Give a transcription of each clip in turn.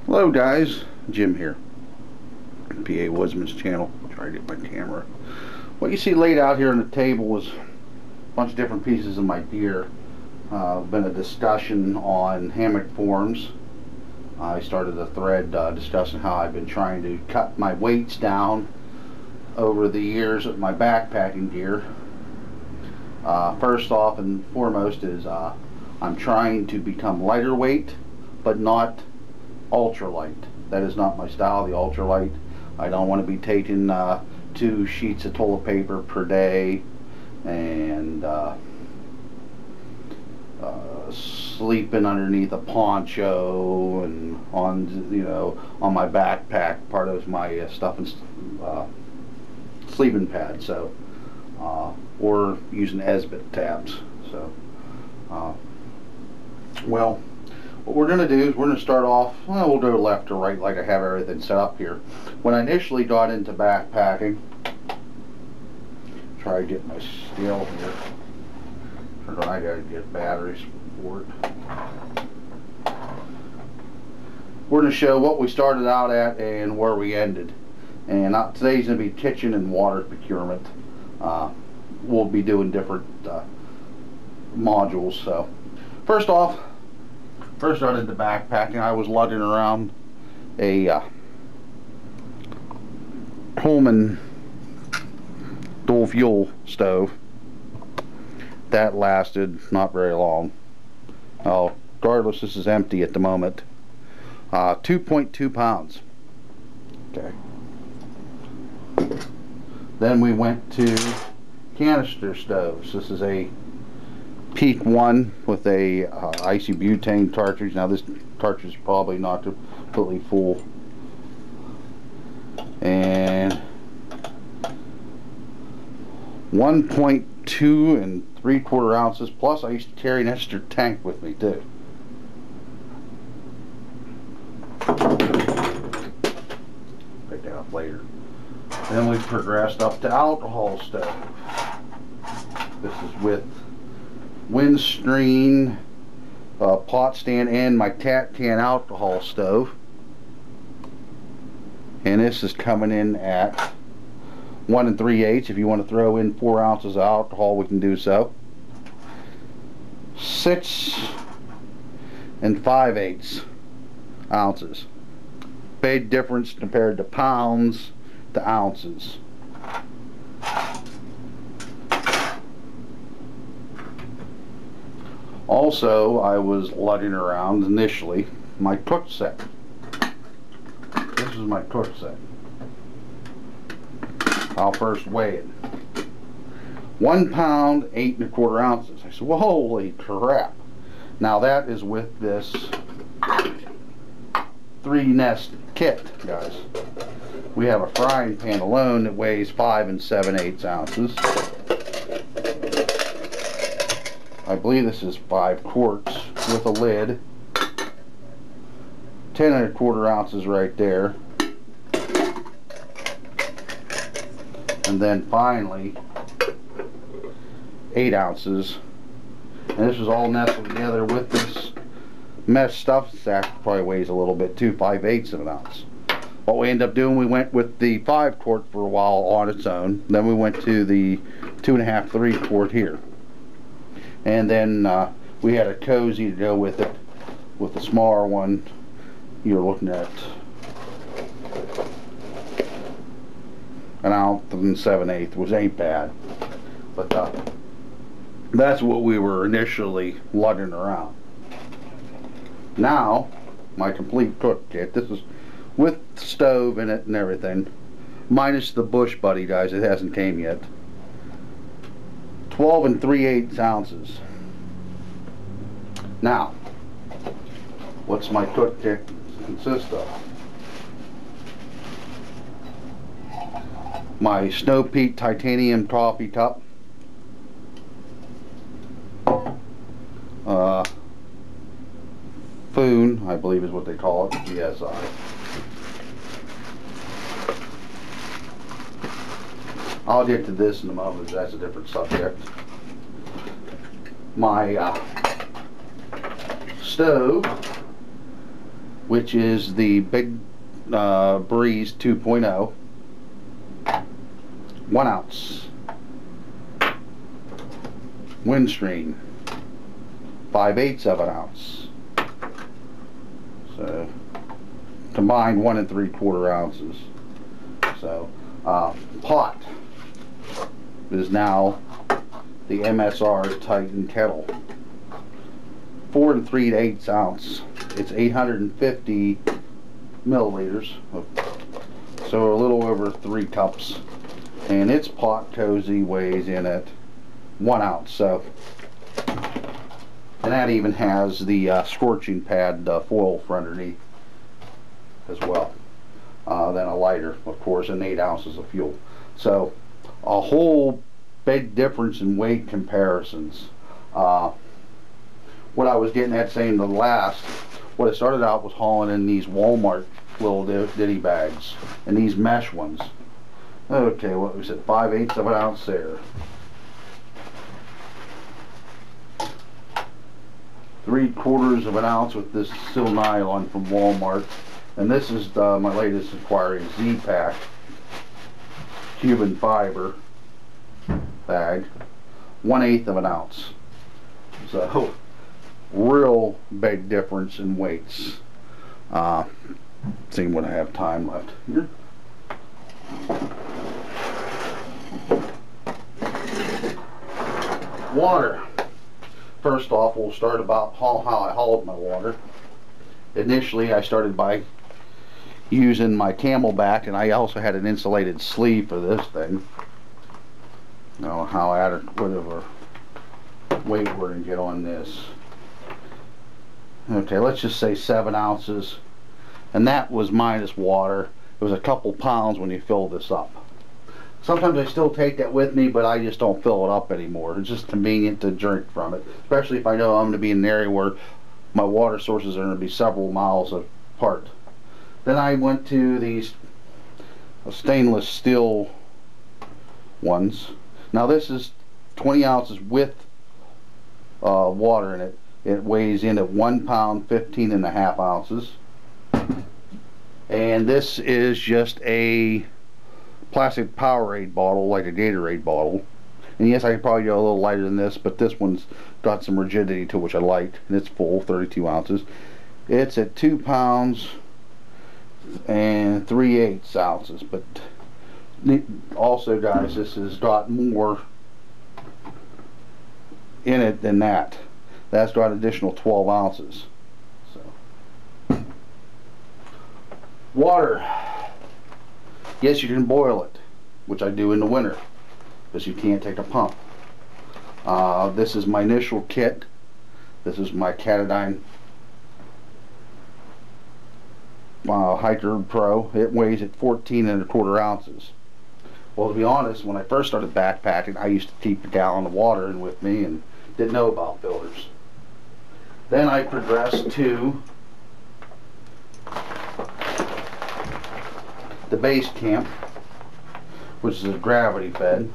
Hello guys, Jim here, PA Woodsman's channel. Try to get my camera. What you see laid out here on the table is a bunch of different pieces of my gear. Been a discussion on hammock forms. I started a thread discussing how I've been trying to cut my weights down over the years of my backpacking gear. First off and foremost is I'm trying to become lighter weight, but not ultralight. That is not my style, the ultralight. I don't want to be taking 2 sheets of toilet paper per day and sleeping underneath a poncho and on my backpack, part of my stuff and sleeping pad. So or using Esbit tabs. So well, what we're going to do is we're going to start off, well, we'll go left to right like I have everything set up here. When I initially got into backpacking, try to get my scale here. I got to get batteries for it. We're going to show what we started out at and where we ended. And today's going to be kitchen and water procurement. We'll be doing different modules. So first off, first out into backpacking, I was lugging around a Coleman dual fuel stove. That lasted not very long. Regardless, this is empty at the moment. 2.2 pounds. Okay. Then we went to canister stoves. This is a Peak 1 with a isobutane cartridge. Now this cartridge is probably not completely full. And 1.2 3/4 ounces, plus I used to carry an extra tank with me too. Pick that up later. Then we progressed up to alcohol stove. This is with windscreen, pot stand, and my cat can alcohol stove. And this is coming in at 1 3/8. If you want to throw in 4 ounces of alcohol, we can do so. 6 5/8 ounces. Big difference compared to pounds to ounces. Also, I was lugging around initially my cook set. This is my cook set. I'll first weigh it. 1 pound, 8 1/4 ounces. I said, well, holy crap. Now that is with this 3-nest kit, guys. We have a frying pan alone that weighs 5 7/8 ounces. I believe this is 5 quarts with a lid. 10 1/4 ounces right there. And then finally 8 ounces. And this is all nestled together with this mesh stuff sack. Probably weighs a little bit too, 5/8 of an ounce. What we ended up doing, we went with the 5 quart for a while on its own. Then we went to the 2 1/2, 3 quart here. And then we had a cozy to go with it. With the smaller one, you're looking at 1 ounce and 7/8, which ain't bad. But that's what we were initially lugging around. Now, my complete cook kit. This is with stove in it and everything, minus the Bush Buddy, guys. It hasn't came yet. 12 3/8 ounces. Now, what's my cook kit consist of? My Snow Peak titanium coffee cup. Foon, I believe is what they call it, PSI. I'll get to this in a moment, that's a different subject. My stove which is the Big Breeze 2.0, 1 ounce. Windstream, 5/8 of an ounce. So combined 1 3/4 ounces. So pot is now the MSR Titan kettle, 4 3/8 ounce. It's 850 milliliters, so a little over 3 cups, and its pot cozy weighs in at 1 ounce. So, and that even has the scorching pad foil for underneath as well. Then a lighter, of course, and 8 ounces of fuel. So a whole big difference in weight comparisons. What I was getting at saying the last, what it started out was hauling in these Walmart little ditty bags, and these mesh ones. Okay, what we said, 5/8 of an ounce there. 3/4 of an ounce with this Sil nylon from Walmart. And this is my latest inquiry, Z-Pack Cuban fiber bag, 1/8 of an ounce. So real big difference in weights. Seeing what I have time left here. Water. First off, we'll start about how I hauled my water. Initially, I started by using my Camelback, and I also had an insulated sleeve for this thing. I don't know how adequate of a weight we're going to get on this. Okay, let's just say 7 ounces, and that was minus water. It was a couple pounds when you fill this up. Sometimes I still take that with me, but I just don't fill it up anymore. It's just convenient to drink from it, especially if I know I'm going to be in an area where my water sources are going to be several miles apart. Then I went to these stainless steel ones. Now this is 20 ounces with water in it. It weighs in at 1 pound 15.5 ounces. And this is just a plastic Powerade bottle, like a Gatorade bottle. And yes, I could probably go a little lighter than this, but this one's got some rigidity to it, which I liked, and it's full, 32 ounces. It's at 2 pounds and 3/8 ounces, but also, guys, this has got more in it than that. That's got an additional 12 ounces. So, water. Yes, you can boil it, which I do in the winter, because you can't take a pump. This is my initial kit. This is my Katadyn Hiker Pro. It weighs at 14 1/4 ounces. Well, to be honest, when I first started backpacking, I used to keep a gallon of water in with me and didn't know about filters. Then I progressed to the Base Camp, which is a gravity fed.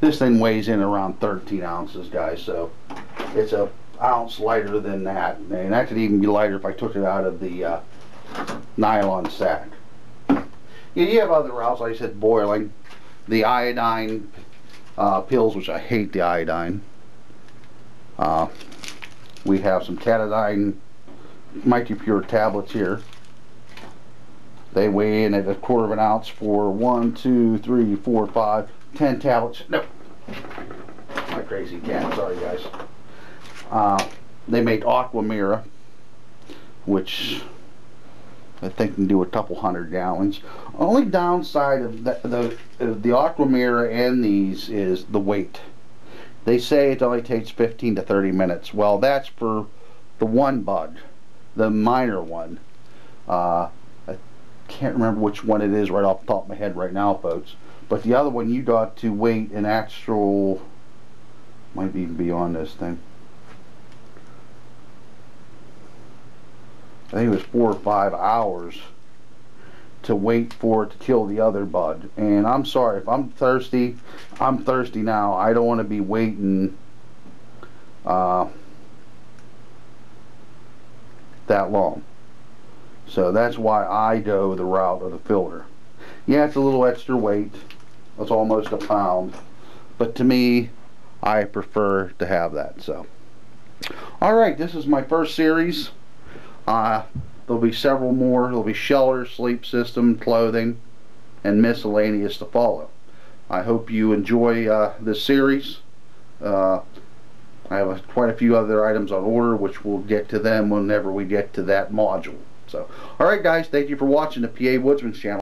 This thing weighs in around 13 ounces, guys, so it's an ounce lighter than that. And that could even be lighter if I took it out of the nylon sack. Yeah, you have other routes, like I said, boiling. The iodine pills, which I hate the iodine. We have some Katadyn MicroPure tablets here. They weigh in at 1/4 of an ounce for 1, 2, 3, 4, 5, 10 tablets. No, my crazy cat. Sorry, guys. They make Aquamira, which I think can do a couple 100 gallons. Only downside of the Aquamira and these is the weight. They say it only takes 15 to 30 minutes. Well, that's for the one bug, the minor one. I can't remember which one it is right off the top of my head right now, folks. But the other one, you got to wait an actual, might even be on this thing. I think it was 4 or 5 hours to wait for it to kill the other bud. And I'm sorry, if I'm thirsty, I'm thirsty now. I don't want to be waiting that long. So that's why I go the route of the filter. Yeah, it's a little extra weight. It's almost a pound. But to me, I prefer to have that. So, alright, this is my first series. There'll be several more. There'll be shelter, sleep system, clothing, and miscellaneous to follow. I hope you enjoy this series. I have quite a few other items on order, which we'll get to them whenever we get to that module. So, alright guys, thank you for watching the PA Woodsman's channel.